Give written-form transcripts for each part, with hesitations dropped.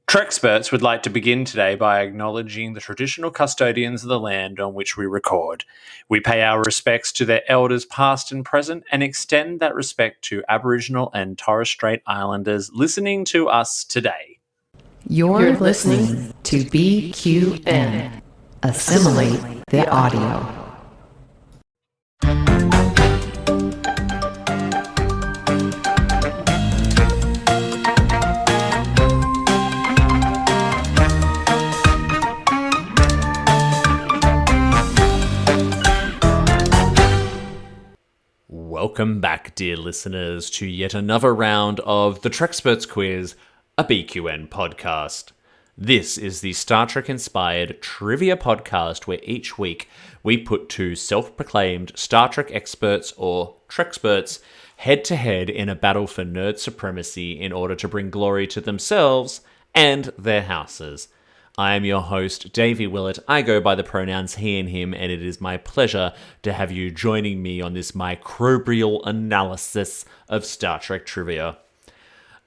Trexperts would like to begin today by acknowledging the traditional custodians of the land on which we record. We pay our respects to their elders past and present and extend that respect to Aboriginal and Torres Strait Islanders listening to us today. You're listening to BQN. Assimilate the audio. Welcome back, dear listeners, to yet another round of the Trexperts Quiz, a BQN podcast. This is the Star Trek-inspired trivia podcast where each week we put two self-proclaimed Star Trek experts or Trexperts head-to-head in a battle for nerd supremacy in order to bring glory to themselves and their houses. I am your host, Davey Willett. I go by the pronouns he and him, and it is my pleasure to have you joining me on this microbial analysis of Star Trek trivia.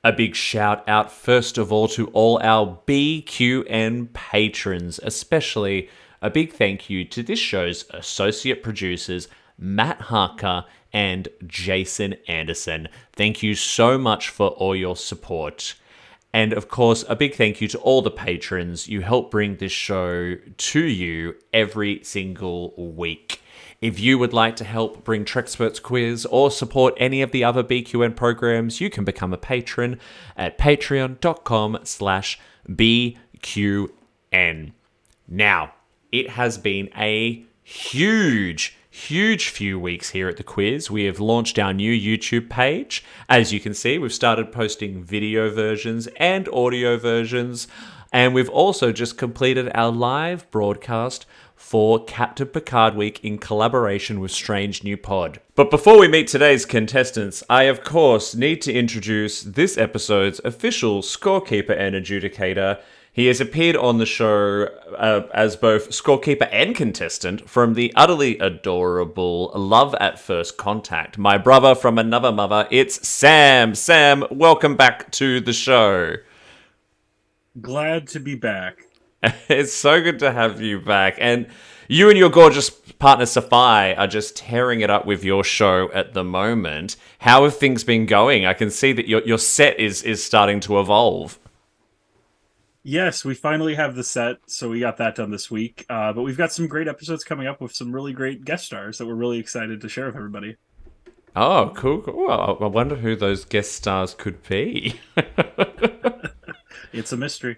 A big shout out, first of all, to all our BQN patrons, especially a big thank you to this show's associate producers, Matt Harker and Jason Anderson. Thank you so much for all your support. And of course, a big thank you to all the patrons. You help bring this show to you every single week. If you would like to help bring Trexperts Quiz or support any of the other BQN programs, you can become a patron at patreon.com/BQN. Now, it has been a huge few weeks here at the quiz. We have launched our new YouTube page. As you can see, we've started posting video versions and audio versions, and we've also just completed our live broadcast for Captain Picard Week in collaboration with Strange New Pod. But before we meet today's contestants, I of course need to introduce this episode's official scorekeeper and adjudicator. He has appeared on the show as both scorekeeper and contestant from the utterly adorable Love at First Contact. My brother from another mother, it's Sam. Sam, welcome back to the show. Glad to be back. It's so good to have you back. And you and your gorgeous partner, Safai, are just tearing it up with your show at the moment. How have things been going? I can see that your set is starting to evolve. Yes, we finally have the set, so we got that done this week. But we've got some great episodes coming up with some really great guest stars that we're really excited to share with everybody. Oh, cool. Well, I wonder who those guest stars could be. It's a mystery.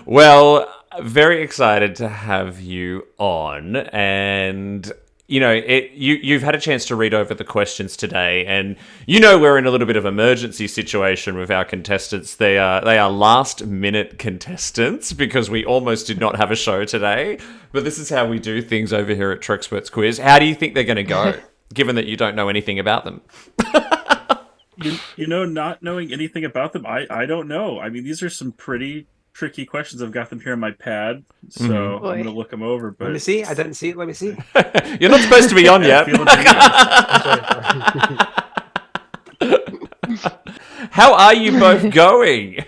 Well, very excited to have you on, and you've had a chance to read over the questions today, and we're in a little bit of emergency situation with our contestants. They are last minute contestants because we almost did not have a show today, but this is how we do things over here at Trexperts Quiz. How do you think they're going to go, given that you don't know anything about them? Not knowing anything about them, I don't know. I mean, these are some pretty tricky questions. I've got them here on my pad, so I'm going to look them over. But let me see. I didn't see it. Let me see. You're not supposed to be on yet. How are you both going?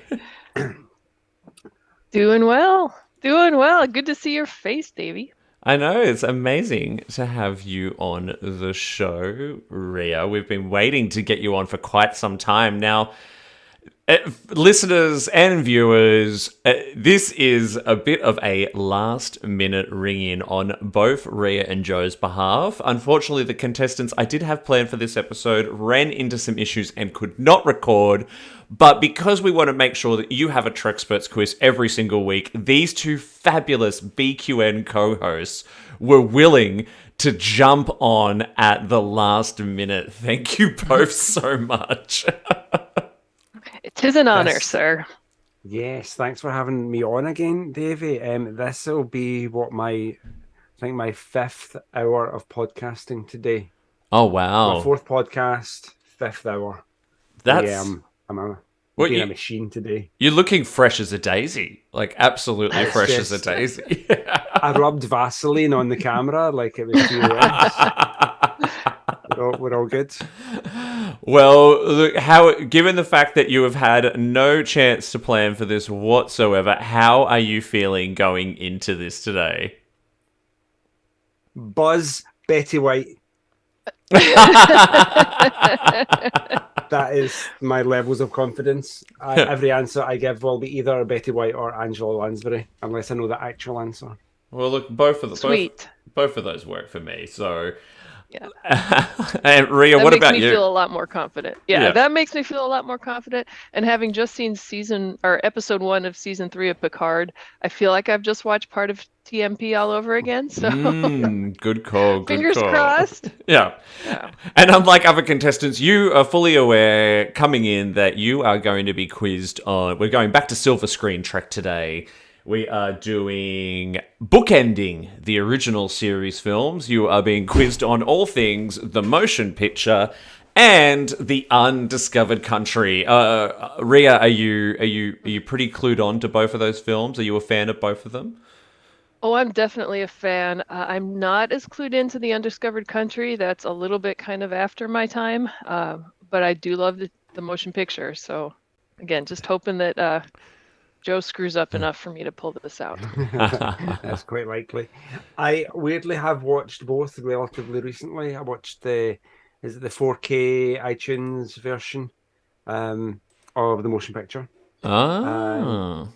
Doing well. Good to see your face, Davey. I know, it's amazing to have you on the show, Rhea. We've been waiting to get you on for quite some time now. Listeners and viewers, this is a bit of a last-minute ring-in on both Rhea and Joe's behalf. Unfortunately, the contestants I did have planned for this episode ran into some issues and could not record. But because we want to make sure that you have a Trexperts Quiz every single week, these two fabulous BQN co-hosts were willing to jump on at the last minute. Thank you both so much. It is an honor, sir. Yes, thanks for having me on again, Davey. This will be my fifth hour of podcasting today. Oh wow! My fourth podcast, fifth hour. That's I'm being a machine today. You're looking fresh as a daisy, like absolutely fresh as a daisy. I rubbed Vaseline on the camera like it was 2 weeks. We're all good. Well, look, given the fact that you have had no chance to plan for this whatsoever, how are you feeling going into this today? Buzz Betty White. That is my levels of confidence. Every answer I give will be either Betty White or Angela Lansbury, unless I know the actual answer. Well, look, both of those work for me. So, yeah. And Rhea, what about you? That makes me feel a lot more confident. Yeah, that makes me feel a lot more confident. And having just seen episode 1 of season 3 of Picard, I feel like I've just watched part of TMP all over again. So, good call. Fingers crossed. Yeah. And unlike other contestants, you are fully aware coming in that you are going to be quizzed on. We're going back to Silver Screen Trek today. We are doing bookending the original series films. You are being quizzed on all things the motion picture and the undiscovered country. Rhea, are you pretty clued on to both of those films? Are you a fan of both of them? Oh, I'm definitely a fan. I'm not as clued into the undiscovered country. That's a little bit kind of after my time, but I do love the motion picture. So, again, just hoping that Joe screws up enough for me to pull this out. That's quite likely. I weirdly have watched both relatively recently. I watched the 4K iTunes version of the motion picture. Oh.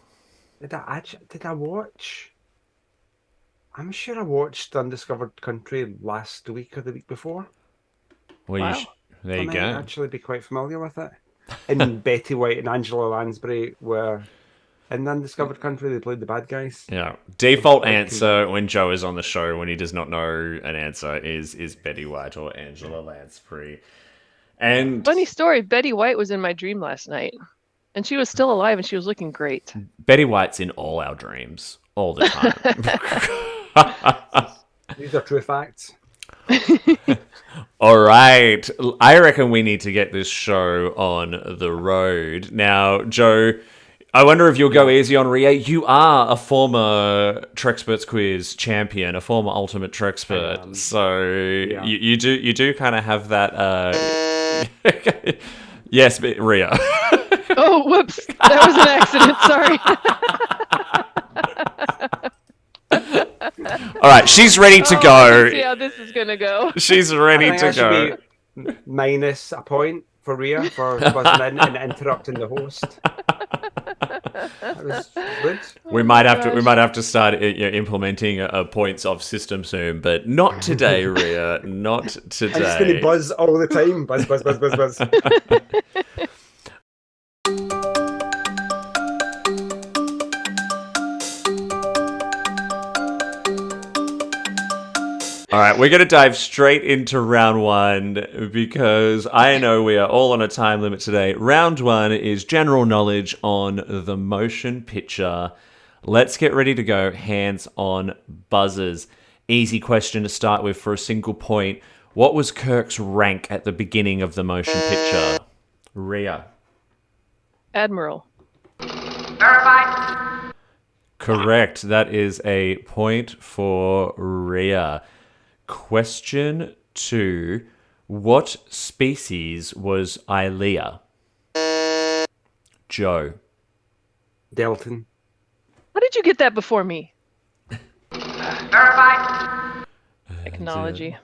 Did I watch? I'm sure I watched Undiscovered Country last week or the week before. Well, there you go. I might actually be quite familiar with it. And Betty White and Angela Lansbury were in Undiscovered Country. They played the bad guys. Yeah. Default answer when Joe is on the show when he does not know an answer is Betty White or Angela Lansbury. And funny story, Betty White was in my dream last night. And she was still alive and she was looking great. Betty White's in all our dreams all the time. These are true facts. All right. I reckon we need to get this show on the road. Now, Joe, I wonder if you'll go easy on Rhea. You are a former Trexperts quiz champion, a former Ultimate Trexpert. So you do kind of have that. Yes, but Rhea. Oh, whoops! That was an accident. Sorry. All right, she's ready to go. See how this is gonna go. She's ready to go. Minus a point for Rhea for buzzing in and interrupting the host. That was good. We might have to start implementing a points off system soon, but not today, Rhea. Not today. I'm just going to buzz all the time. Buzz, buzz, buzz, buzz, buzz. All right, we're going to dive straight into round 1 because I know we are all on a time limit today. Round 1 is general knowledge on the motion picture. Let's get ready to go. Hands on buzzers. Easy question to start with for a single point. What was Kirk's rank at the beginning of the motion picture? Rhea. Admiral. Verified. Correct. That is a point for Rhea. Question 2. What species was Ilea? Joe. Delton. How did you get that before me? Verified. Technology.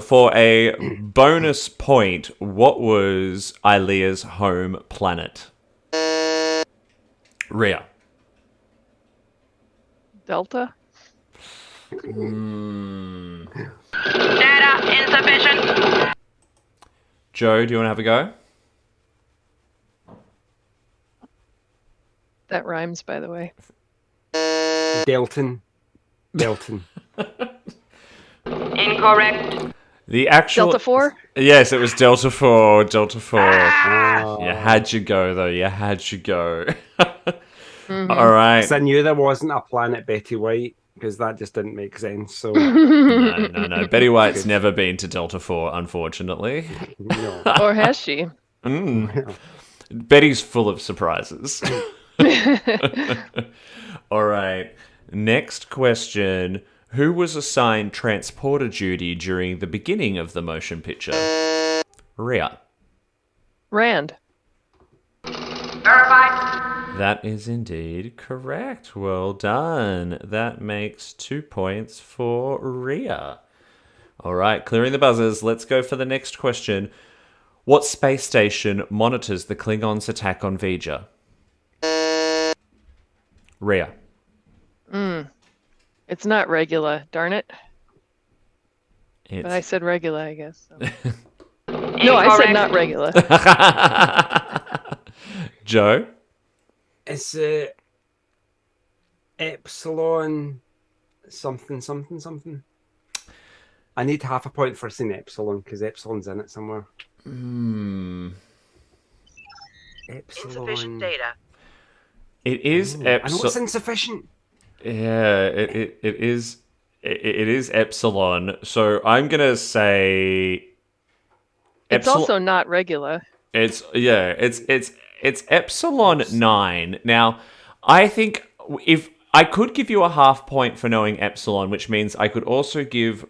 For a bonus point, what was Ilea's home planet? Rhea. Delta. Data insufficient. Joe, do you want to have a go? That rhymes, by the way. Delton. Incorrect. The actual Delta 4? Yes, it was Delta 4. You Oh. had to go though. You had to go. All right. I knew there wasn't a planet Betty White because that just didn't make sense. So No. Betty White's never been to Delta 4, unfortunately. no. Or has she? Betty's full of surprises. All right. Next question. Who was assigned transporter duty during the beginning of the motion picture? Rhea. Rand. Verified. That is indeed correct. Well done. That makes 2 points for Rhea. All right, clearing the buzzers. Let's go for the next question. What space station monitors the Klingons' attack on Vija? Rhea. It's not Regula, darn it. It's... But I said Regula, I guess. So. No, I said not Regula. Joe? It's Epsilon something. I need half a point for saying Epsilon because Epsilon's in it somewhere. Epsilon. Insufficient data. It is I know it's Epsilon. insufficient. Yeah, it is. It is Epsilon. So I'm gonna say. It's also not Regula. It's Epsilon 9. Now, I think if I could give you a half point for knowing Epsilon, which means I could also give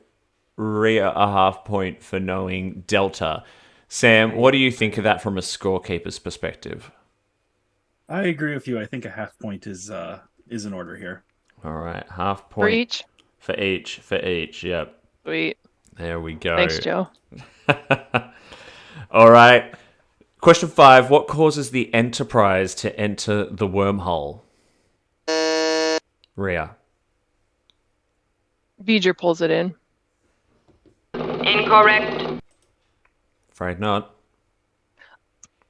Rhea a half point for knowing Delta. Sam, what do you think of that from a scorekeeper's perspective? I agree with you. I think a half point is in order here. All right, half point For each. for each. Yep. Sweet. There we go. Thanks, Joe. All right. Question 5. What causes the Enterprise to enter the wormhole? Rhea. V'ger pulls it in. Incorrect. Afraid not.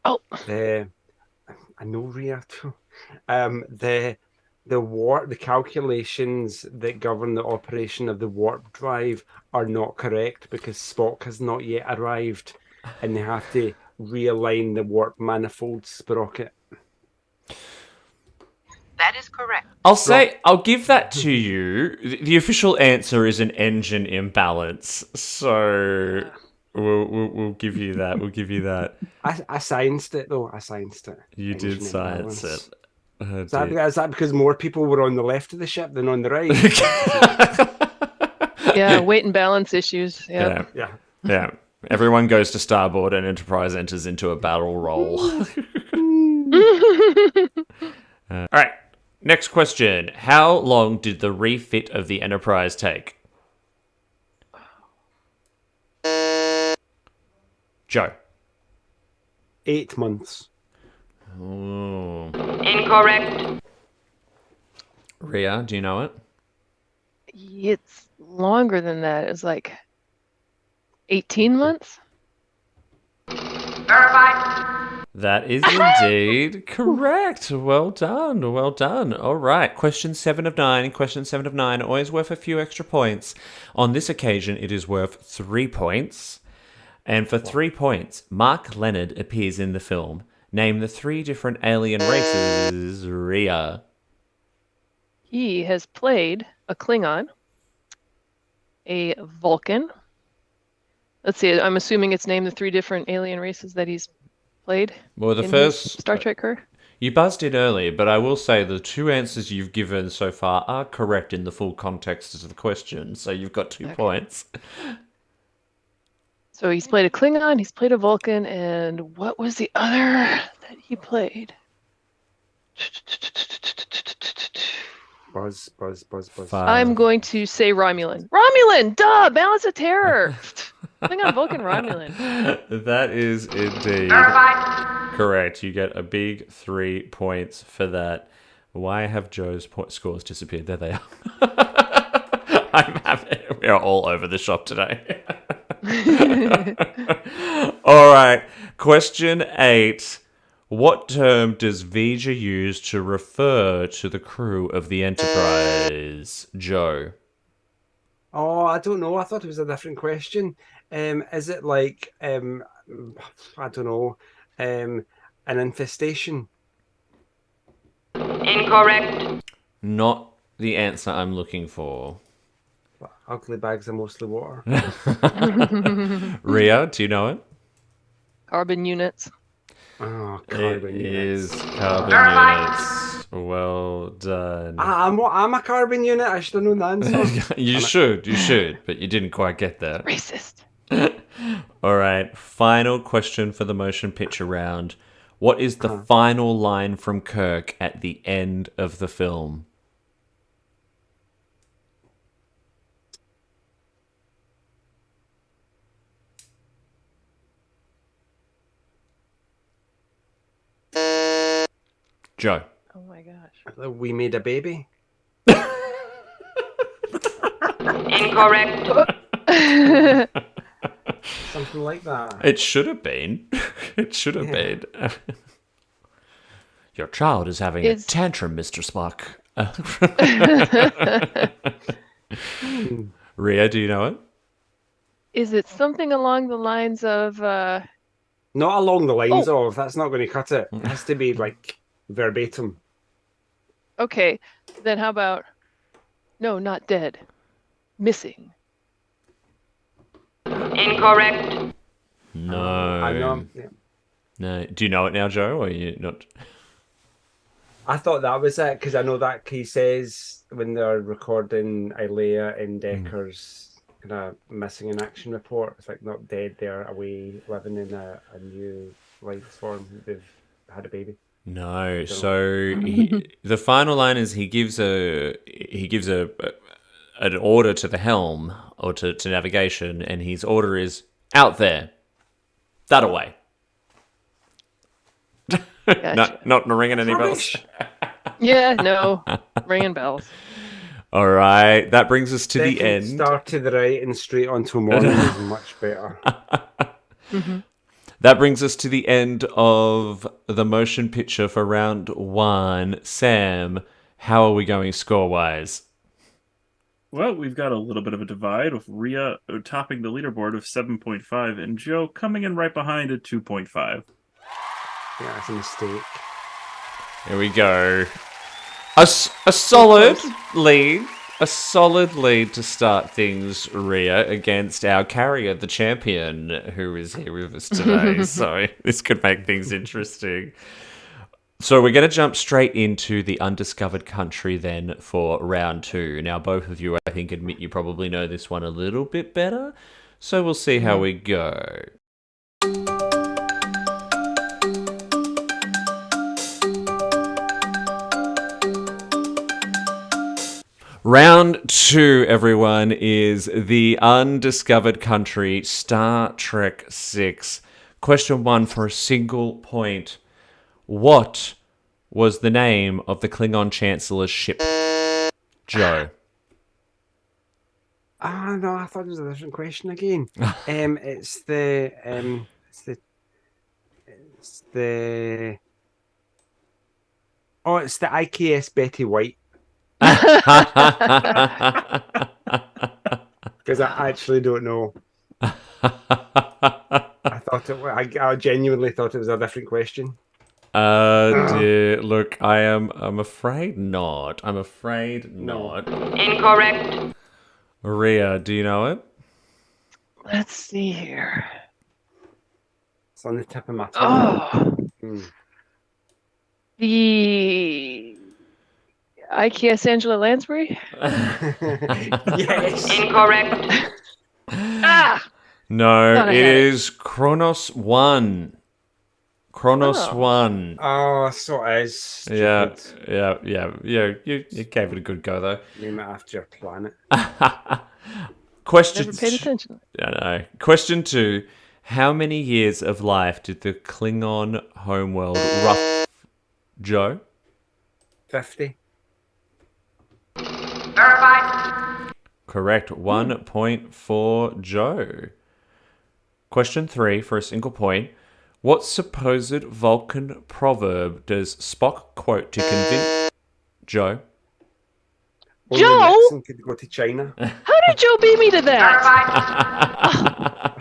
Oh, I know Rhea too. The calculations that govern the operation of the warp drive are not correct because Spock has not yet arrived, and they have to realign the warp manifold sprocket. That is correct. I'll give that to you. The official answer is an engine imbalance. So we'll give you that. We'll give you that. I scienced it though. You did Engine science imbalance. it. Oh, Is that because more people were on the left of the ship than on the right? yeah, weight and balance issues. Yep. Yeah. Everyone goes to starboard and Enterprise enters into a barrel roll. All right. Next question. How long did the refit of the Enterprise take? Joe. 8 months. Ooh. Incorrect. Rhea, do you know it? It's longer than that. It's like 18 months. Verified. That is indeed correct. Well done. Well done. All right. Question 7 of 9. Question 7 of 9. Always worth a few extra points. On this occasion, it is worth 3 points. And for 3 points, Mark Leonard appears in the film. Name the 3 different alien races, Rhea. He has played a Klingon, a Vulcan. Let's see, I'm assuming it's named the 3 different alien races that he's played. Well, the in first his Star Trek career. You buzzed in early, but I will say the 2 answers you've given so far are correct in the full context of the question, so you've got 2 points. So he's played a Klingon, he's played a Vulcan, and what was the other that he played? Buzz. I'm going to say Romulan. Romulan! Duh! Balance of Terror! Klingon, Vulcan, Romulan. That is indeed Verified. correct. You get a big 3 points for that. Why have Joe's scores disappeared? There they are. I'm happy. We are all over the shop today. All right. Question 8. What term does V'ger use to refer to the crew of the Enterprise? Joe. Oh, I don't know. I thought it was a different question. Is it like I don't know, an infestation? Incorrect. Not the answer I'm looking for. Ugly bags are mostly water. Rhea, do you know it? Carbon units. Oh, carbon units. Is carbon units. Well done. I'm a carbon unit. I should have known the answer. You should, but you didn't quite get there. Racist. All right, final question for the motion picture round. What is the final line from Kirk at the end of the film? Joe. Oh my gosh. We made a baby. Incorrect. Something like that. It should have been. It should have been. Your child is having a tantrum, Mr. Spock. Rhea, do you know it? Is it something along the lines of Not along the lines of. That's not going to cut it. It has to be like verbatim. okay, then how about no, not dead. Missing. Incorrect. No. I know. Yeah. No. Do you know it now, Joe, or are you not? I thought that was it because I know that he says when they're recording Ilea and Decker's kind of missing in action report, it's like not dead, they're away living in a new life form. They've had a baby. No. So the final line is he gives an order to the helm or to navigation, and his order is out there, that away. Gotcha. Not ringing any bells. Yeah, no. Ringing bells. All right, that brings us to the end. Start to the right and straight onto morning is much better. That brings us to the end of the motion picture for round one. Sam, how are we going score-wise? Well, we've got a little bit of a divide with Rhea topping the leaderboard with 7.5 and Joe coming in right behind at 2.5. Yeah, that's a mistake. Here we go. A solid lead. A solid lead to start things, Rhea, against our carrier, the champion, who is here with us today. So this could make things interesting. So we're going to jump straight into the Undiscovered Country then for round two. Now, both of you, I think, admit you probably know this one a little bit better. So we'll see how we go. Round two, everyone, is the Undiscovered Country, Star Trek 6. Question one for a single point. What was the name of the Klingon Chancellor's ship? Joe. No, I thought it was a different question again. It's the IKS Betty White. Because I actually don't know. I genuinely thought it was a different question. Dear, look, I'm afraid not. I'm afraid not. Incorrect. Rhea, do you know it? Let's see here. It's on the tip of my tongue. Oh. The IKS Angela Lansbury? Yes. Incorrect. No, it is Kronos 1. Kronos 1. Oh, so it is. Yeah, Stupid. yeah. You gave it a good go, though. Name it after your planet. Question Never paid attention. I know. Question 2. How many years of life did the Klingon homeworld rough? Joe? 50. Verified. Correct. 1 point for Joe. Question 3 for a single point. What supposed Vulcan proverb does Spock quote to convince Joe? Only Joe? Nixon could go to China. How did Joe beat me to that?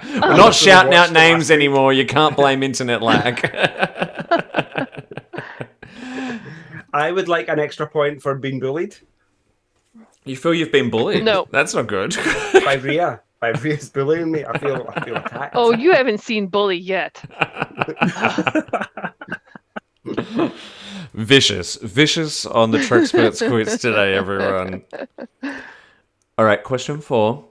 Verified. We're not shouting out names anymore. You can't blame internet lag. I would like an extra point for being bullied You feel you've been bullied? No. That's not good. by Rhea. By Rhea's bullying me, I feel attacked. Oh, you haven't seen Bully yet. Vicious on the Trexperts quiz today, everyone. All right, question 4.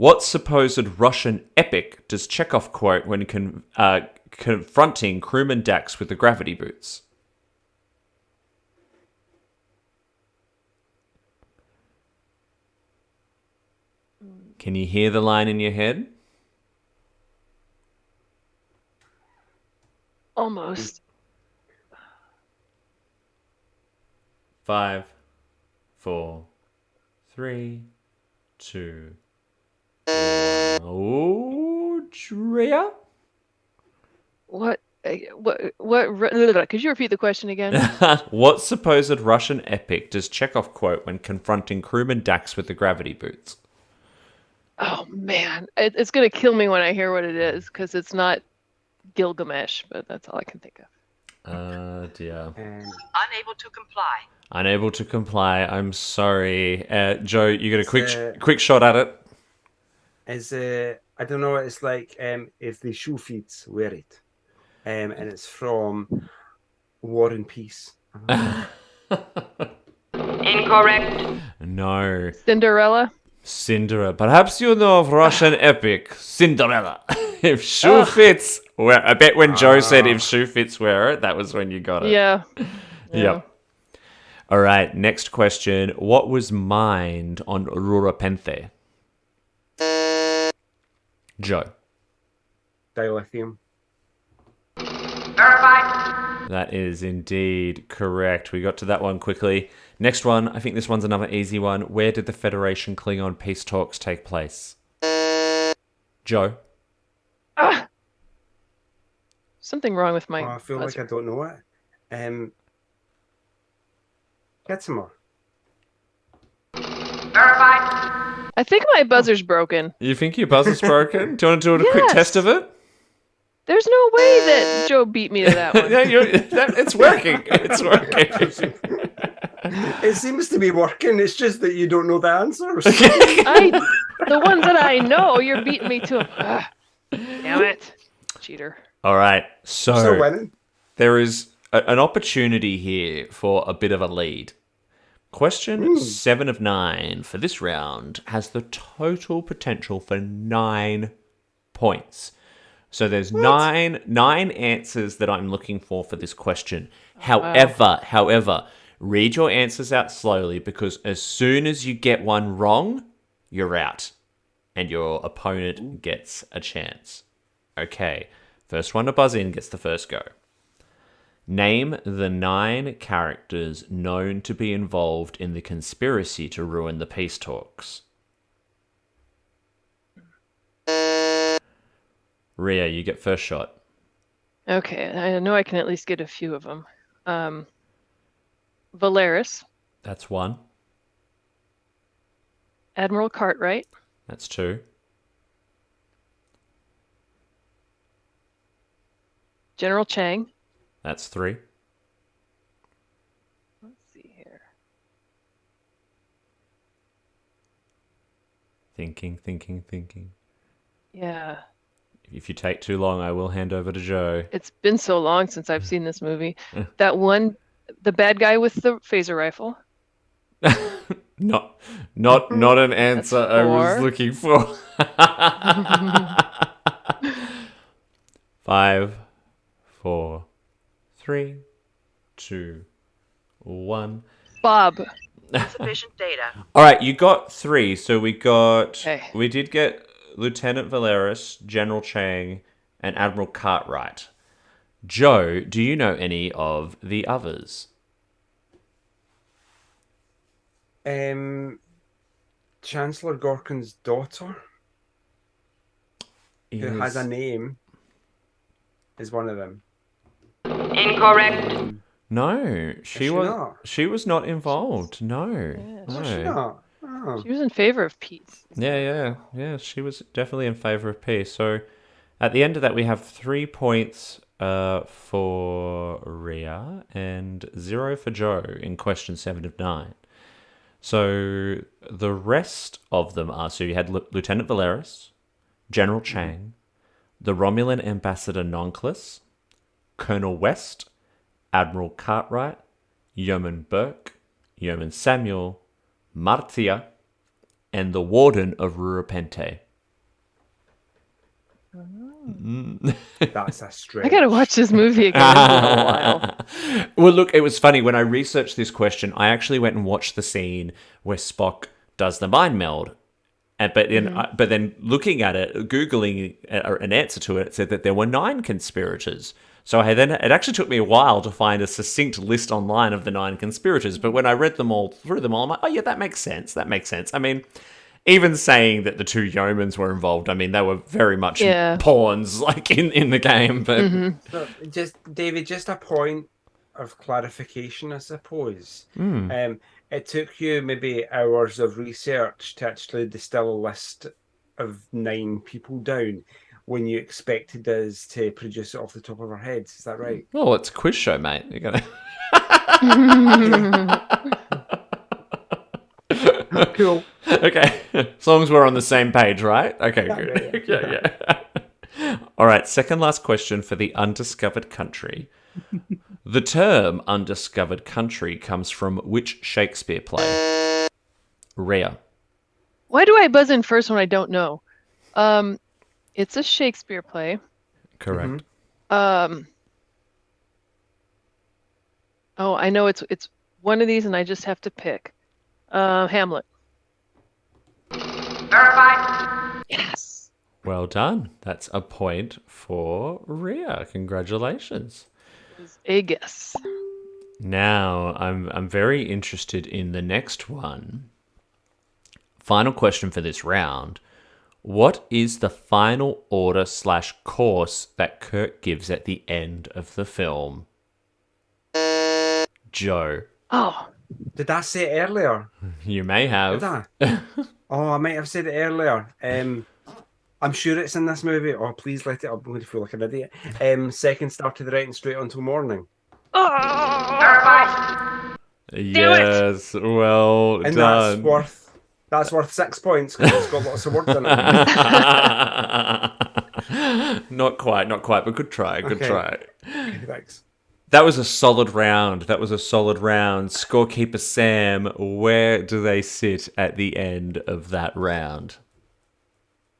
What supposed Russian epic does Chekhov quote when confronting crewman Dax with the gravity boots? Can you hear the line in your head? Almost. 5, 4, 3, 2. Oh, Drea? What? Could you repeat the question again? What supposed Russian epic does Chekhov quote when confronting crewman Dax with the gravity boots? Oh man, it's gonna kill me when I hear what it is because it's not Gilgamesh, but that's all I can think of. Dear. Unable to comply. Unable to comply. I'm sorry, Joe. You get a quick shot at it. I don't know. It's like if the shoe fits, wear it, and it's from War and Peace. Incorrect. No. Cinderella. Cinderella. Perhaps you know of Russian epic Cinderella. If shoe fits, wear. I bet when Joe said if shoe fits, wear it. That was when you got it. Yeah. Yep. All right. Next question. What was mined on Rurapente? Joe. Dilithium. Verified. That is indeed correct. We got to that one quickly. Next one, I think this one's another easy one. Where did the Federation Klingon peace talks take place? Joe? Something wrong with my I feel buzzer. like I don't know it. Get some more. Verified. I think my buzzer's broken. You think your buzzer's broken? Do you want to do a quick test of it? There's no way that Joe beat me to that one. It's working. It's working. It seems to be working. It's just that you don't know the answers. The ones that I know, you're beating me to. Damn it, cheater. All right. Still winning. There is an opportunity here for a bit of a lead. Question 7 of 9 for this round has the total potential for 9 points. So there's nine answers that I'm looking for this question. However, read your answers out slowly because as soon as you get one wrong, you're out. And your opponent gets a chance. Okay, first one to buzz in gets the first go. Name the 9 characters known to be involved in the conspiracy to ruin the peace talks. Rhea, you get first shot. Okay, I know I can at least get a few of them. Valeris. That's 1. Admiral Cartwright. That's 2. General Chang. That's 3. Let's see here. Thinking. Yeah. If you take too long, I will hand over to Joe. It's been so long since I've seen this movie. That one, the bad guy with the phaser rifle. Not an answer I was 4. looking for. 5, 4, 3, 2, 1. Bob. Insufficient data. All right, you got 3. So we Okay. did get Lieutenant Valeris, General Chang, and Admiral Cartwright. Joe, do you know any of the others? Chancellor Gorkin's daughter, who has a name, is one of them. Incorrect. No, she was not involved. No. Yeah, no. Was she not? Oh. She was in favor of peace. Yeah. She was definitely in favor of peace. So at the end of that, we have 3 points for Rhea and 0 for Joe in question 7 of 9. So the rest of them are, so you had Lieutenant Valeris, General Chang, the Romulan Ambassador Nonclis, Colonel West, Admiral Cartwright, Yeoman Burke, Yeoman Samuel, Martia, and the Warden of Rurapente. That's a stretch. I gotta watch this movie again. It's been a while. Well, look, it was funny. When I researched this question, I actually went and watched the scene where Spock does the mind meld. But then looking at it, Googling an answer to it, it said that there were 9 conspirators. So it actually took me a while to find a succinct list online of the 9 conspirators. But when I read them all through them all, I'm like, oh yeah, that makes sense. That makes sense. I mean, even saying that the 2 yeomans were involved, I mean, they were very much pawns, like in the game. But So David, just a point of clarification, I suppose. It took you maybe hours of research to actually distill a list of 9 people down when you expected us to produce it off the top of our heads. Is that right? oh, it's a quiz show, mate. You're gonna. Cool. Okay, as long as we're on the same page, right? Okay, good. Yeah. All right, second last question for the undiscovered country. The term undiscovered country comes from which Shakespeare play? Rhea. Why do I buzz in first when I don't know? It's a Shakespeare play. Correct. Oh, I know it's one of these, and I just have to pick. Hamlet. Verified. Yes. Well done. That's a point for Rhea. Congratulations. It was a guess. Now, I'm very interested in the next one. Final question for this round. What is the final order / course that Kirk gives at the end of the film? Joe. Oh, Did I say it earlier? You may have. Did I? Oh, I might have said it earlier. I'm sure it's in this movie. Oh, please let it. I'm going to feel like an idiot. Second Star to the Right and Straight Until Morning. Verified. Yes, well And done. that's worth 6 points because it's got lots of words in it. Not quite, but good try, good try. Okay, thanks. That was a solid round. Scorekeeper Sam, where do they sit at the end of that round?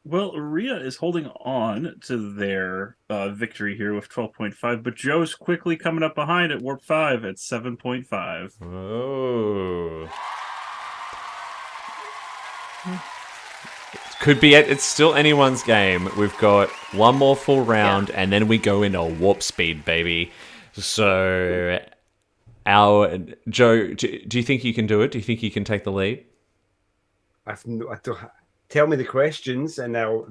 Well, Rhea is holding on to their victory here with 12.5, but Joe's quickly coming up behind at Warp 5 at 7.5. Oh. Could be it. It's still anyone's game. We've got one more full round, and then we go into warp speed, baby. So, Joe, do you think you can do it? Do you think you can take the lead? I don't, tell me the questions, and then I'll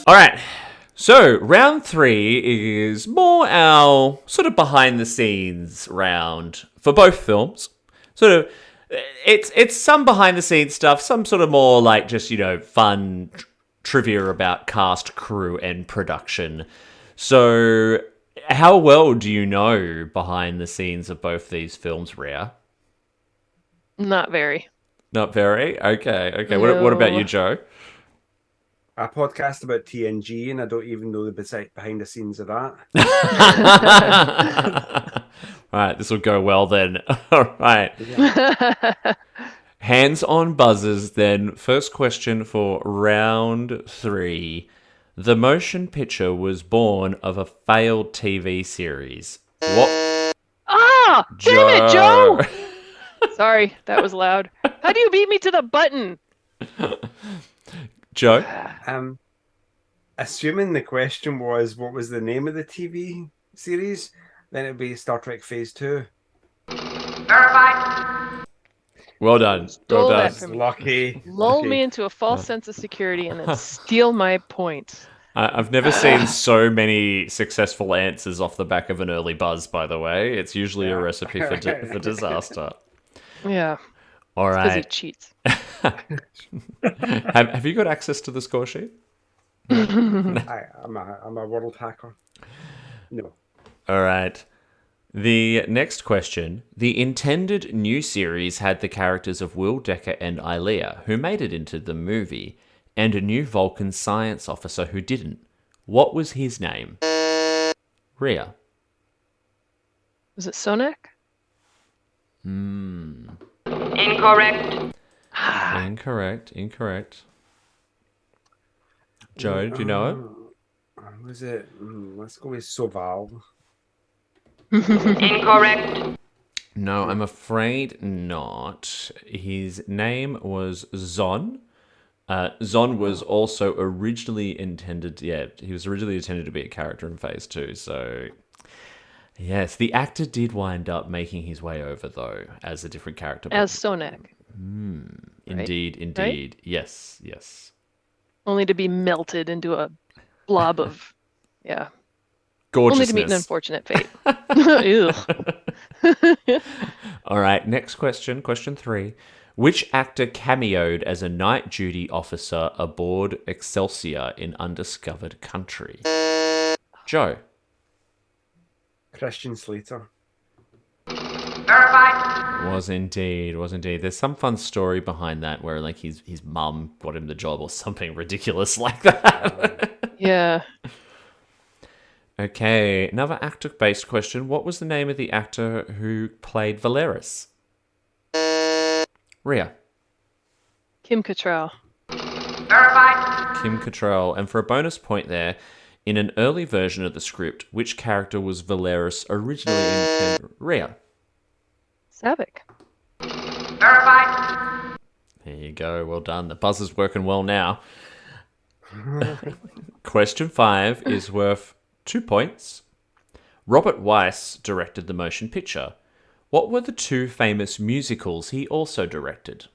All right. So, round 3 is more our sort of behind the scenes round for both films. Sort of, it's some behind the scenes stuff, some sort of more like just, fun trivia about cast, crew, and production. So, how well do you know behind the scenes of both these films, Rhea? not very. Not very? Okay. What about you, Joe? a podcast about TNG, and I don't even know the behind the scenes of that. All right, this will go well then. All right. Hands on buzzers then. First question for round 3. The motion picture was born of a failed TV series. What? Ah! Damn it, Joe! Sorry, that was loud. How do you beat me to the button? Joe? Assuming the question was what was the name of the TV series, then it'd be Star Trek Phase 2. Verified. Well done. Stole Well that done. from me. Lucky. Lull Lucky. me into a false sense of security and then steal my point. I've never seen so many successful answers off the back of an early buzz, by the way. It's usually a recipe for disaster. Yeah. All Because he right. cheats. Have you got access to the score sheet? I'm a world hacker. No. All right. The next question. The intended new series had the characters of Will Decker and Ilea, who made it into the movie, and a new Vulcan science officer who didn't. What was his name? Rhea. Was it Sonak? Incorrect. Incorrect. Joe, do you know it? Was it? Let's go with Soval. Incorrect. No, I'm afraid not. His name was Zon. Zon was also originally intended, he was originally intended to be a character in Phase 2, so... Yes, the actor did wind up making his way over, though, as a different character. As Sonak. Indeed. Right? Yes. Only to be melted into a blob of, Gorgeousness. Only to meet an unfortunate fate. Ew. All right, next question. Question 3. Which actor cameoed as a night duty officer aboard Excelsior in Undiscovered Country? Joe. Christian Slater. Verified. Was indeed. There's some fun story behind that where like his mum got him the job or something ridiculous like that. Yeah. Okay, another actor-based question. What was the name of the actor who played Valeris? Rhea. Kim Cattrall. Verified. Kim Cattrall. And for a bonus point there, in an early version of the script, which character was Valeris originally intended? Rhea. Savick. Verified. There you go. Well done. The buzzer's working well now. Question 5 is worth 2 points. Robert Weiss directed the motion picture. What were the 2 famous musicals he also directed?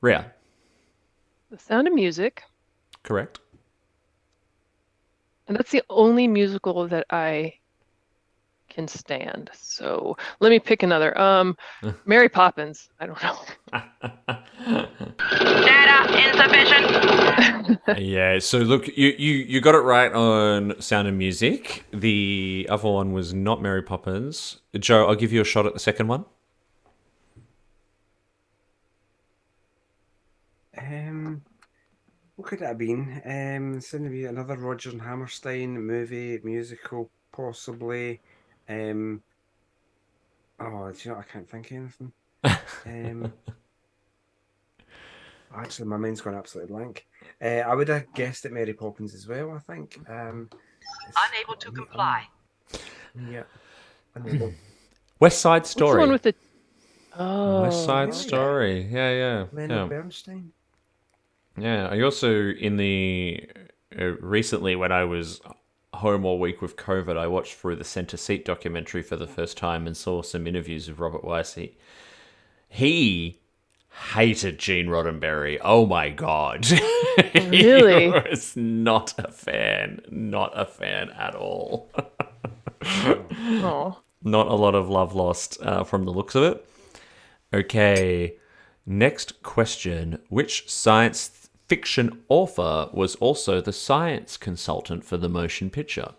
Rhea. The Sound of Music. Correct. And that's the only musical that I can stand. So let me pick another. Mary Poppins. I don't know. Data insufficient. Yeah, so look, you got it right on Sound of Music. The other one was not Mary Poppins. Joe, I'll give you a shot at the second one. What could it have been? It's going to be another Roger and Hammerstein movie, musical, possibly. Do you know, I can't think of anything. Actually, my mind's gone absolutely blank. I would have guessed at Mary Poppins as well, I think. Unable to comply. Yeah. Unable. West Side What's the Story. one with the... Oh. West Side really? Story. Yeah. Leonard Bernstein? Yeah, I also, in the... recently, when I was home all week with COVID, I watched through the Center Seat documentary for the first time and saw some interviews with Robert Weiss. He hated Gene Roddenberry. Oh my God. Really? He was not a fan at all. Oh. Not a lot of love lost from the looks of it. Okay, next question. Which science fiction author was also the science consultant for the motion picture?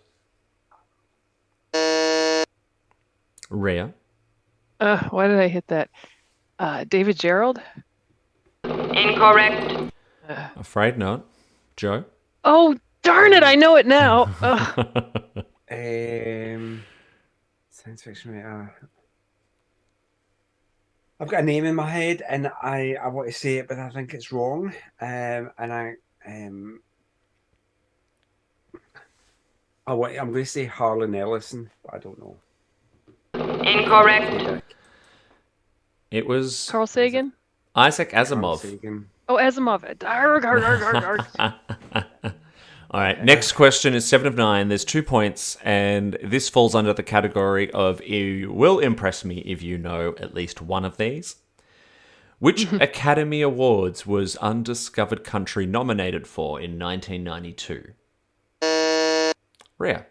Rhea. Why did I hit that? David Gerald? Incorrect. Afraid not. Joe. Oh, darn it! I know it now. Ugh. Science fiction. I've got a name in my head, and I want to say it, but I think it's wrong. I'm going to say Harlan Ellison, but I don't know. Incorrect. It was Carl Sagan? Isaac Carl Asimov. Sagan. Oh, Asimov. Arg, arg, arg, arg, arg. All right, next question is 7 of 9. There's 2 points, and this falls under the category of you will impress me if you know at least one of these. Which Academy Awards was Undiscovered Country nominated for in 1992? Rhea.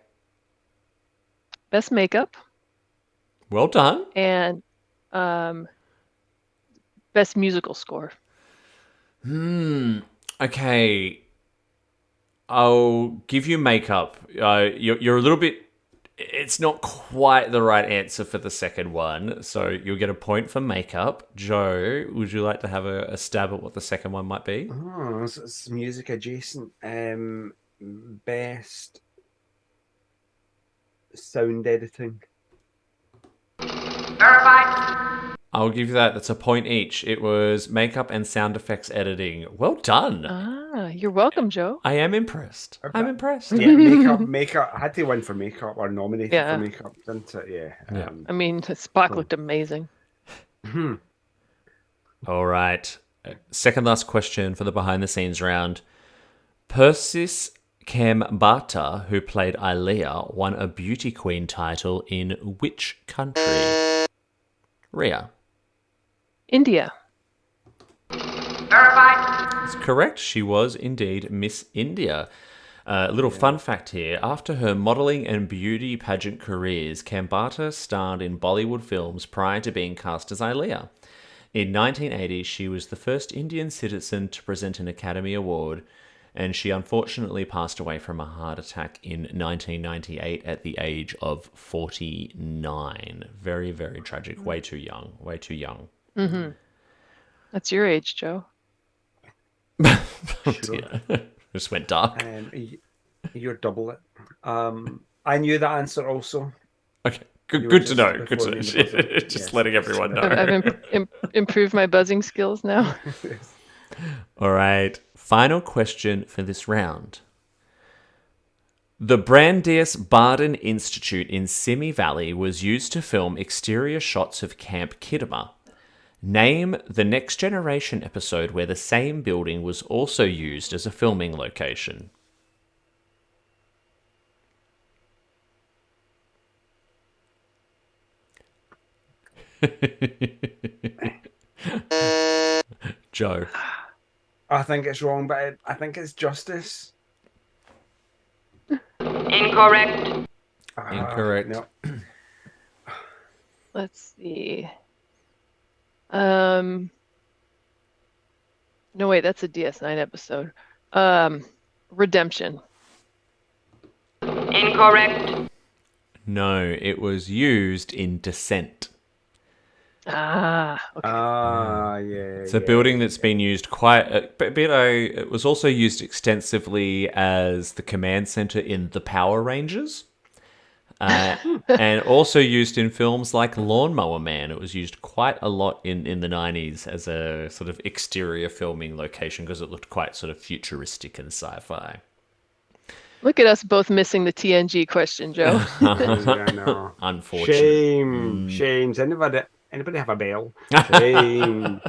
Best makeup Well done. and best musical score. Okay. I'll give you makeup. You're a little bit It's not quite the right answer for the second one, so you'll get a point for makeup. Joe, would you like to have a stab at what the second one might be? Oh, it's music adjacent. Best sound editing. Verified. I'll give you that. That's a point each. It was makeup and sound effects editing. Well done. You're welcome, Joe. I am impressed. I'm impressed. Yeah, makeup. I had to win for makeup or nominated for makeup, didn't it? Yeah. I mean, Spock looked amazing. All right. Second last question for the behind the scenes round. Persis Kambata, who played Ilea, won a beauty queen title in which country? Rhea. India. Verified. That's correct. She was indeed Miss India. Little fun fact here. After her modelling and beauty pageant careers, Kambata starred in Bollywood films prior to being cast as Ilea. In 1980, she was the first Indian citizen to present an Academy Award, and she unfortunately passed away from a heart attack in 1998 at the age of 49. Very, very tragic. Way too young. Way too young. Mm-hmm. That's your age, Joe. Just went dark. You're double it. I knew that answer also. Okay, good to know. Good to know. Just letting everyone know. I've improved my buzzing skills now. All right, final question for this round. The Brandeis Barden Institute in Simi Valley was used to film exterior shots of Camp Kidama. Name the Next Generation episode where the same building was also used as a filming location. Joe. I think it's wrong, but I think it's Justice. Incorrect. Incorrect. No. Let's see. No, wait, that's a DS9 episode. Redemption. Incorrect. No, it was used in Descent. Okay. Yeah. It's a building that's been used quite a bit. It was also used extensively as the command center in the Power Rangers. And also used in films like Lawnmower Man. It was used quite a lot in the 90s as a sort of exterior filming location because it looked quite sort of futuristic and sci-fi. Look at us both missing the TNG question, Joe. I know. Unfortunate. Shame. Anybody have a bell? Shame.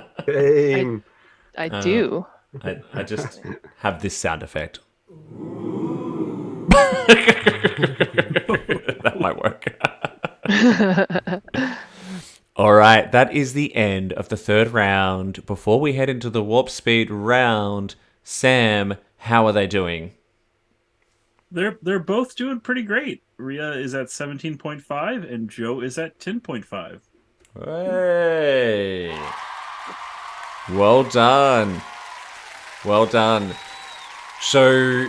I do. I just have this sound effect. That might work. All right, that is the end of the third round. Before we head into the warp speed round, Sam, how are they doing? They're both doing pretty great. Rhea is at 17.5 and Joe is at 10.5. Hey. Well done. Well done. So,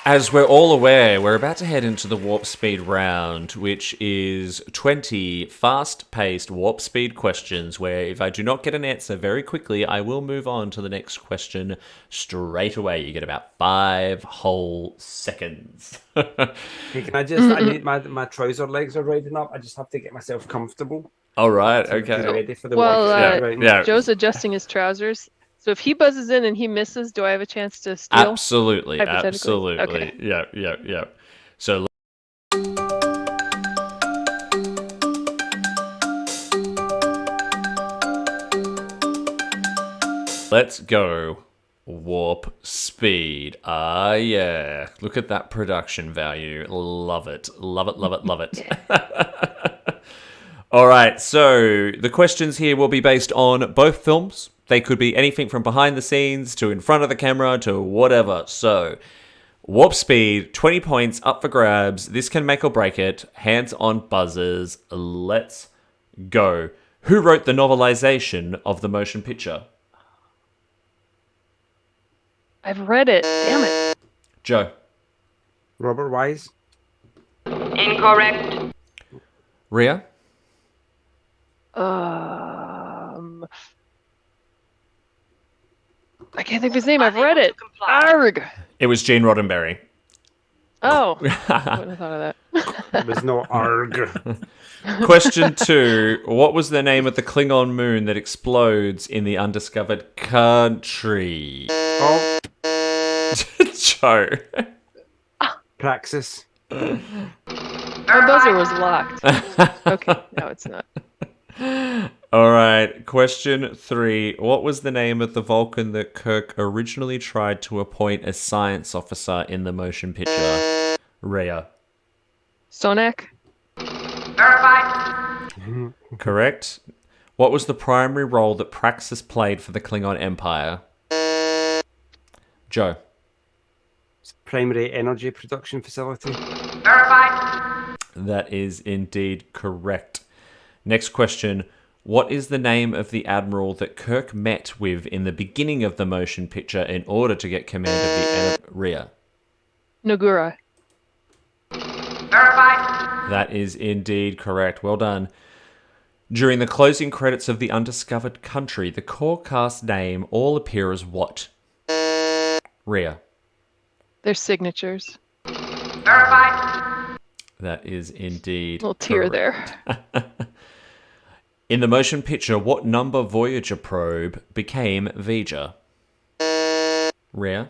as we're all aware, we're about to head into the warp speed round, which is 20 fast-paced warp speed questions, where if I do not get an answer very quickly, I will move on to the next question straight away. You get about 5 whole seconds. Hey, can I need my trouser legs are riding up. I just have to get myself comfortable. All right, So okay. ready for the Well, warp speed round. yeah. Joe's adjusting his trousers. So if he buzzes in and he misses, do I have a chance to steal? Absolutely. Hypothetically? Okay. Yeah. So let's go. Warp speed. Ah, yeah. Look at that production value. Love it. Love it. All right, so the questions here will be based on both films. They could be anything from behind the scenes to in front of the camera to whatever. So, warp speed, 20 points up for grabs. This can make or break it. Hands on buzzers. Let's go. Who wrote the novelization of the motion picture? I've read it. Damn it. Joe. Robert Wise. Incorrect. Rhea? I can't think of his name. I've read Unable it. to comply. Arg. It was Gene Roddenberry. Oh, I wouldn't have thought of that. It was no arg. Question 2. What was the name of the Klingon moon that explodes in the Undiscovered Country? Oh, Joe. Praxis. My buzzer was locked. Okay, no, it's not. All right. Question 3. What was the name of the Vulcan that Kirk originally tried to appoint as science officer in the motion picture? Rhea. Sonak? Verified. Correct. What was the primary role that Praxis played for the Klingon Empire? Joe. Primary energy production facility. Verified. That is indeed correct. Next question. What is the name of the admiral that Kirk met with in the beginning of the motion picture in order to get command of the Rhea? Nogura. Verified. That is indeed correct. Well done. During the closing credits of The Undiscovered Country, the core cast name all appear as what? Rhea. Their signatures. Verified. That is indeed Little tear correct. there. In the motion picture, what number Voyager probe became V'Ger? Rhea.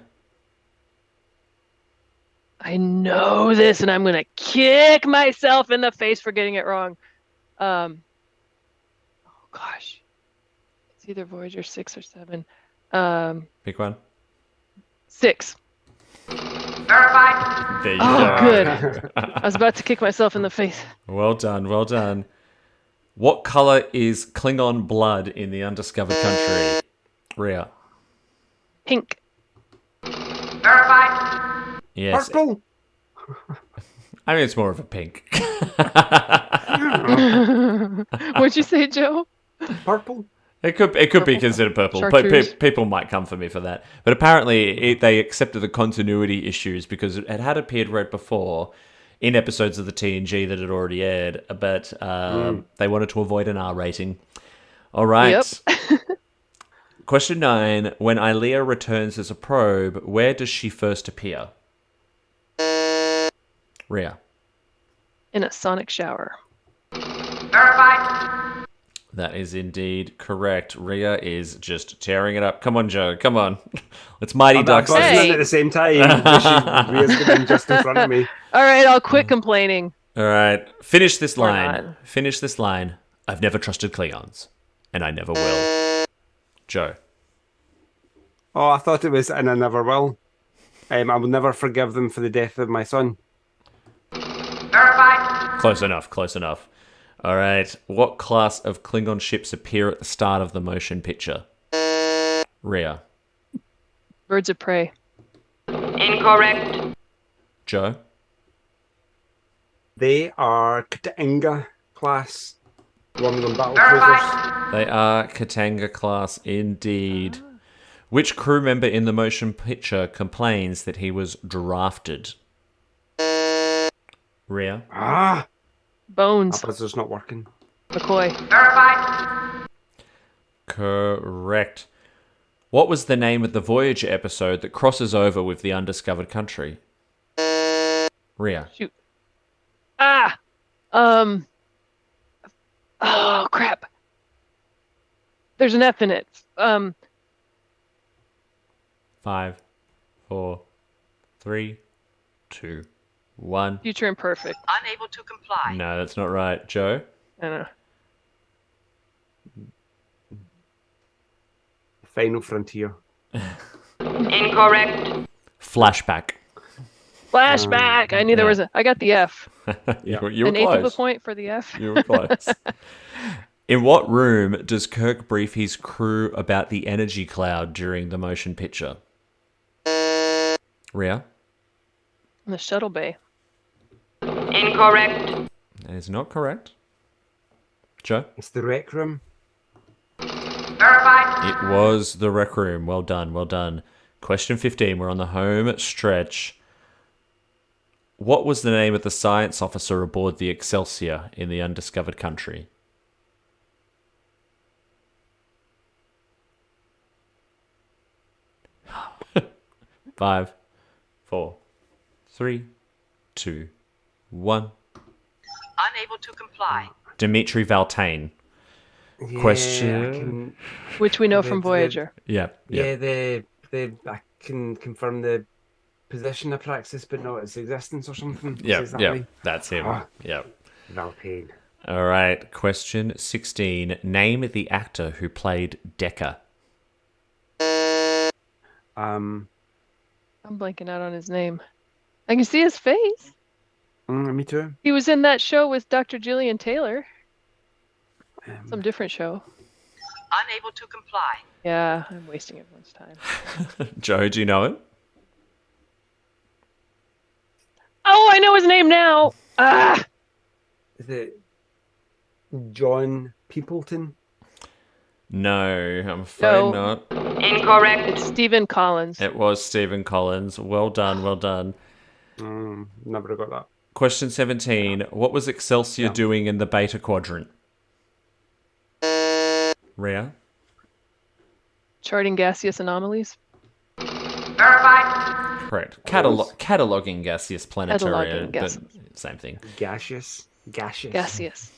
I know this, and I'm gonna kick myself in the face for getting it wrong. Oh gosh, it's either Voyager 6 or 7. Pick one. 6. Verified. There you Oh, go. good. I was about to kick myself in the face. Well done, well done. What color is Klingon blood in the Undiscovered Country? Rhea. Pink. Verified. Yes. Purple. I mean, it's more of a pink. What'd you say, Joe? Purple. It could be considered purple. Chartreuse. People might come for me for that. But apparently they accepted the continuity issues because it had appeared red before in episodes of the TNG that had already aired, but they wanted to avoid an R rating. All right. Yep. Question 9. When Ilea returns as a probe, where does she first appear? Rhea. In a sonic shower. Verified. That is indeed correct. Rhea is just tearing it up. Come on, Joe. Come on. Let's Mighty Ducks I'm this. Hey. at the same time. Rhea's getting just in front of me. All right, I'll quit complaining. All right. Finish this Or line. not. Finish this line. I've never trusted Klingons, and I never will. Joe. Oh, I thought it was, and I never will. I will never forgive them for the death of my son. Verified. Close enough. Close enough. All right. What class of Klingon ships appear at the start of the motion picture? Rhea. Birds of prey. Incorrect. Joe. They are K't'inga class Romulan battle cruisers. They are Katanga class indeed. Which crew member in the motion picture complains that he was drafted? Rhea. Ah, Bones. that buzzer's not working. McCoy. Verified. Correct. What was the name of the Voyager episode that crosses over with the Undiscovered Country? Rhea. Shoot. Ah! Oh, crap. There's an F in it. 5, 4, 3, 2, 1. Future Imperfect. Unable to comply. No, that's not right. Joe? I don't know. Final Frontier. Incorrect. Flashback. Flashback! I knew there was a... I got the F. You were An eighth of a close. point for the F. You were close. In what room does Kirk brief his crew about the energy cloud during the motion picture? Rhea? In the shuttle bay. Incorrect. That is not correct. Joe? It's the rec room. Verified. It was the rec room. Well done, well done. Question 15. We're on the home stretch. What was the name of the science officer aboard the Excelsior in the Undiscovered Country? Five, 4, 3, 2, 1. Unable to comply. Dimitri Valtain. Yeah, Question. Which we know The- from the- Voyager. Yeah. I can confirm the position of Praxis, but not its existence or something. Yeah, Is that yeah, right? that's him. Ah. Yeah. Valpain. All right, question 16. Name the actor who played Decker. I'm blanking out on his name. I can see his face. Me too. He was in that show with Dr. Gillian Taylor. Some different show. Unable to comply. Yeah, I'm wasting everyone's time. Joe, do you know it? Oh, I know his name now. Ah, Is it John Peopleton? No, I'm afraid No. not. Incorrect. it's Stephen Collins. It was Stephen Collins. Well done, well done. Never got that. Question 17. What was Excelsior doing in the Beta Quadrant? Rhea? Charting gaseous anomalies. Verified. Correct. Cataloging gaseous planetaria, Cataloging gases. but same thing. Gaseous. Gaseous.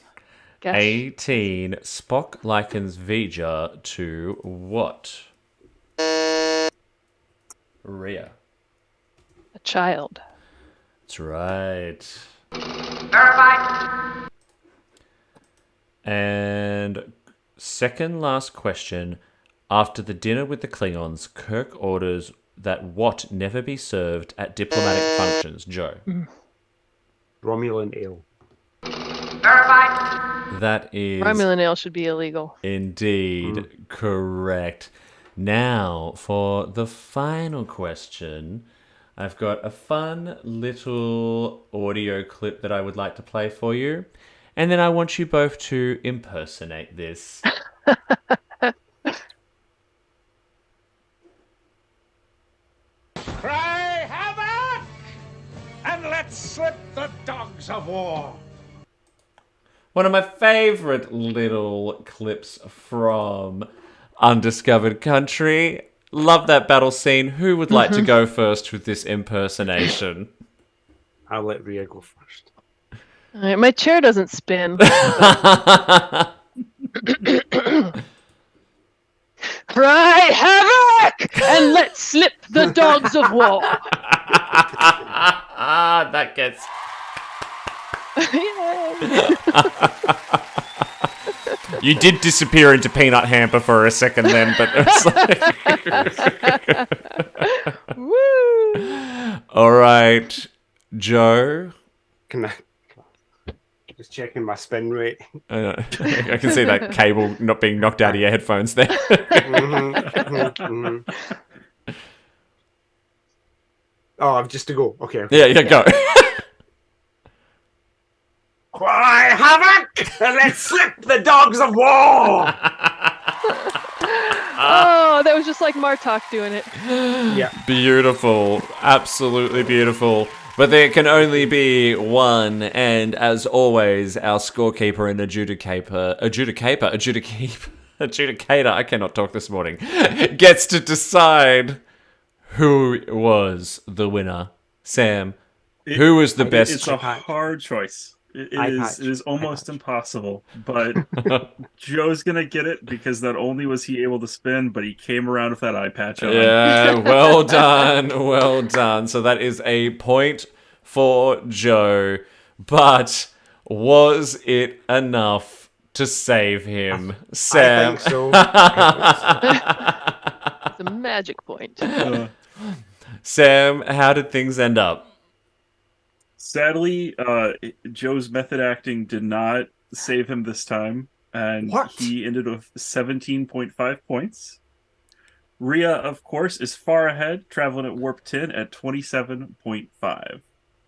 18. Spock likens V'Ger to what? Rhea. A child. That's right. Verified. And second last question. After the dinner with the Klingons, Kirk orders that what never be served at diplomatic functions. Joe. Romulan ale. Verified. That is Romulan ale should be illegal. indeed correct. Now, for the final question, I've got a fun little audio clip that I would like to play for you. And then I want you both to impersonate this. Cry havoc! And let's slip the dogs of war! One of my favorite little clips from Undiscovered Country. Love that battle scene. Who would like to go first with this impersonation? I'll let Rhea go first. All right, my chair doesn't spin. Cry havoc and let's slip the dogs of war. That gets... Yay. You did disappear into peanut hamper for a second then, but it was like... Woo! All right, Joe. Can I just checking my spin rate? I can see that cable not being knocked out of your headphones there. Oh, I've just to go. Okay. Yeah, go. Cry havoc and let's slip the dogs of war. Oh, that was just like Martok doing it. Yeah. Beautiful. Absolutely beautiful. But there can only be one, and as always, our scorekeeper and adjudicator, I cannot talk this morning, gets to decide who was the winner. Sam, who was the best? It's a hard choice. It is almost impossible, but Joe's gonna get it because not only was he able to spin, but he came around with that eye patch on. Yeah, well done, well done. So that is a point for Joe, but was it enough to save him, Sam? I think so. It's a magic point. Sam, how did things end up? Sadly, Joe's method acting did not save him this time, and he ended with 17.5 points. Rhea, of course, is far ahead, traveling at warp 10 at 27.5.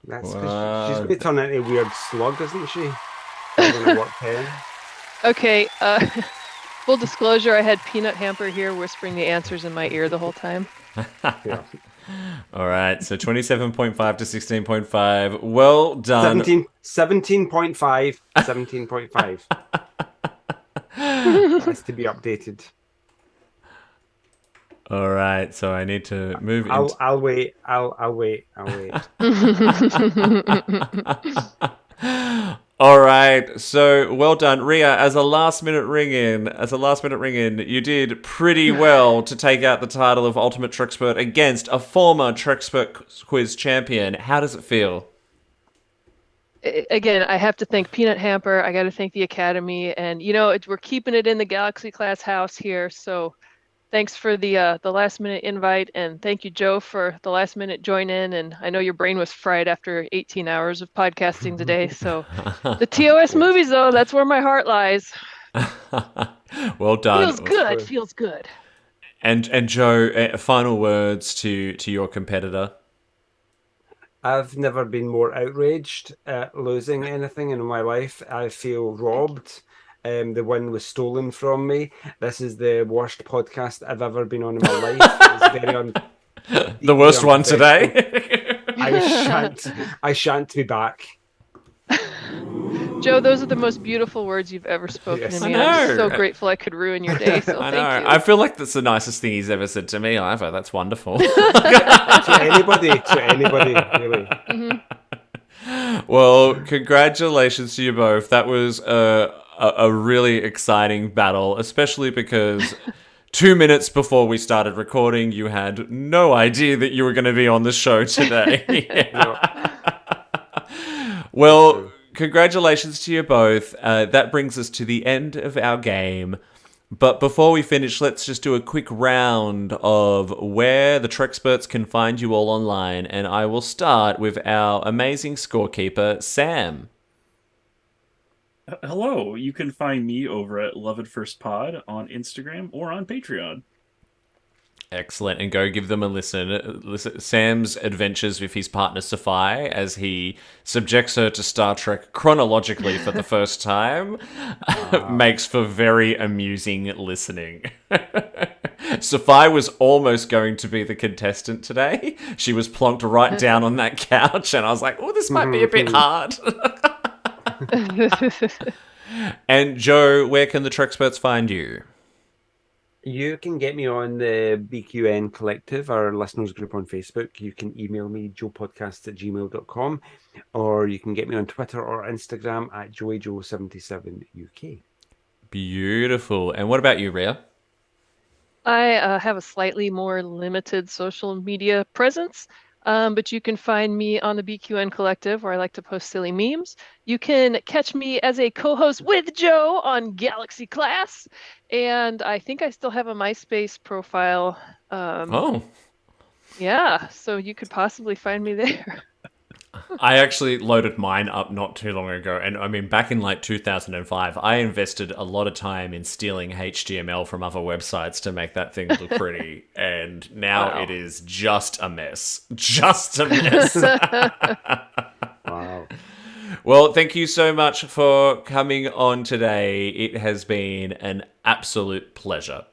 That's she's going to turn into a weird slug, isn't she? Warp 10. Okay, full disclosure, I had Peanut Hamper here whispering the answers in my ear the whole time. Yeah. All right, so 27.5 to 16.5. Well done. 17.5. 17.5. Has to be updated. All right, so I need to move into... I'll wait. I'll wait. All right, so well done, Ria. As a last minute ring in, you did pretty well to take out the title of Ultimate Trexpert against a former Trexpert quiz champion. How does it feel? Again, I have to thank Peanut Hamper. I got to thank the Academy, and we're keeping it in the Galaxy class house here. So, thanks for the last minute invite, and thank you, Joe, for the last minute join in. And I know your brain was fried after 18 hours of podcasting today. So, the TOS movies, though, that's where my heart lies. Well done. Feels good. Feels good. And Joe, final words to your competitor. I've never been more outraged at losing anything in my life. I feel robbed. The win was stolen from me. This is the worst podcast I've ever been on in my life. It's very the worst one today. I shan't be back. Joe, those are the most beautiful words you've ever spoken to me. I'm so grateful I could ruin your day. So I know. thank you. I feel like that's the nicest thing he's ever said to me either. That's wonderful. to anybody, really. Mm-hmm. Well, congratulations to you both. That was a really exciting battle, especially because 2 minutes before we started recording, you had no idea that you were going to be on the show today. Well, congratulations to you both. That brings us to the end of our game. But before we finish, let's just do a quick round of where the Trexperts can find you all online. And I will start with our amazing scorekeeper, Sam. Hello, you can find me over at Love at First Pod on Instagram or on Patreon. Excellent, and go give them a listen. Sam's adventures with his partner Sophie as he subjects her to Star Trek chronologically for the first time makes for very amusing listening. Sophie was almost going to be the contestant today. She was plonked right down on that couch, and I was like, oh, this might be a bit hard. And Joe, where can the Trexperts find you? You can get me on the BQN Collective, our listeners group on Facebook. You can email me, joepodcast@gmail.com, or you can get me on Twitter or Instagram at joeyjoe77uk. Beautiful. And what about you, Rhea? I have a slightly more limited social media presence, but you can find me on the BQN Collective, where I like to post silly memes. You can catch me as a co-host with Joe on Galaxy Class, and I think I still have a MySpace profile. Yeah, so you could possibly find me there. I actually loaded mine up not too long ago, and I mean, back in like 2005, I invested a lot of time in stealing HTML from other websites to make that thing look pretty, and now it is just a mess. Just a mess. Wow. Well, thank you so much for coming on today. It has been an absolute pleasure.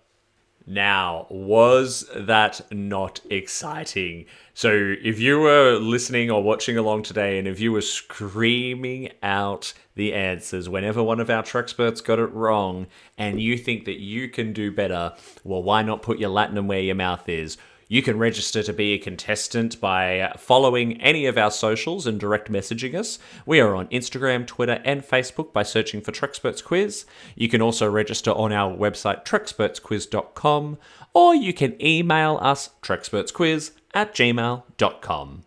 Now, was that not exciting? So if you were listening or watching along today, and if you were screaming out the answers whenever one of our Trexperts got it wrong, and you think that you can do better, well, why not put your Latinum where your mouth is? You can register to be a contestant by following any of our socials and direct messaging us. We are on Instagram, Twitter, and Facebook by searching for Trexperts Quiz. You can also register on our website, trexpertsquiz.com, or you can email us, trexpertsquiz@gmail.com.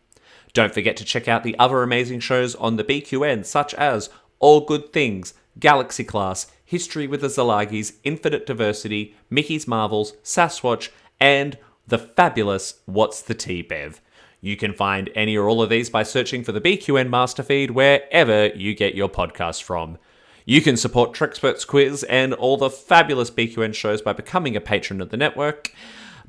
Don't forget to check out the other amazing shows on the BQN, such as All Good Things, Galaxy Class, History with the Szilagys, Infinite Diversity, Mickey's Marvels, Sasquatch, and the fabulous What's the Tea, Bev? You can find any or all of these by searching for the BQN Master Feed wherever you get your podcasts from. You can support Trexperts Quiz and all the fabulous BQN shows by becoming a patron of the network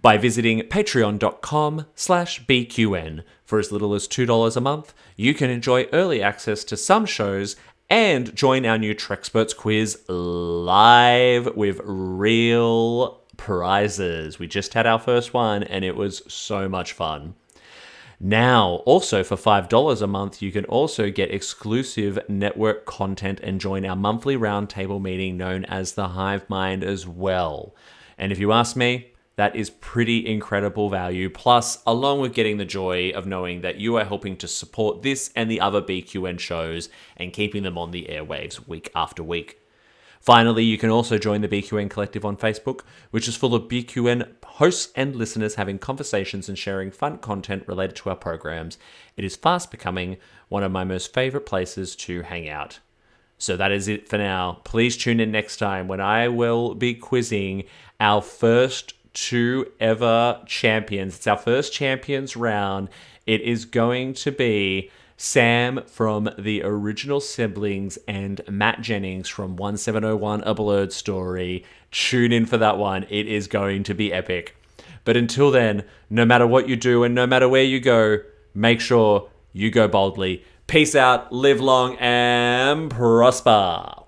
by visiting patreon.com/BQN. For as little as $2 a month, you can enjoy early access to some shows and join our new Trexperts Quiz live with real prizes. We just had our first one and it was so much fun. Now, also for $5 a month, you can also get exclusive network content and join our monthly roundtable meeting known as the Hive Mind as well. And if you ask me, that is pretty incredible value. Plus, along with getting the joy of knowing that you are helping to support this and the other BQN shows and keeping them on the airwaves week after week. Finally, you can also join the BQN Collective on Facebook, which is full of BQN hosts and listeners having conversations and sharing fun content related to our programs. It is fast becoming one of my most favorite places to hang out. So that is it for now. Please tune in next time when I will be quizzing our first 2 ever champions. It's our first champions round. It is going to be Sam from the original Siblings and Matt Jennings from 1701 A Blurred Story. Tune in for that one. It is going to be epic. But until then, no matter what you do and no matter where you go, make sure you go boldly. Peace out, live long, and prosper.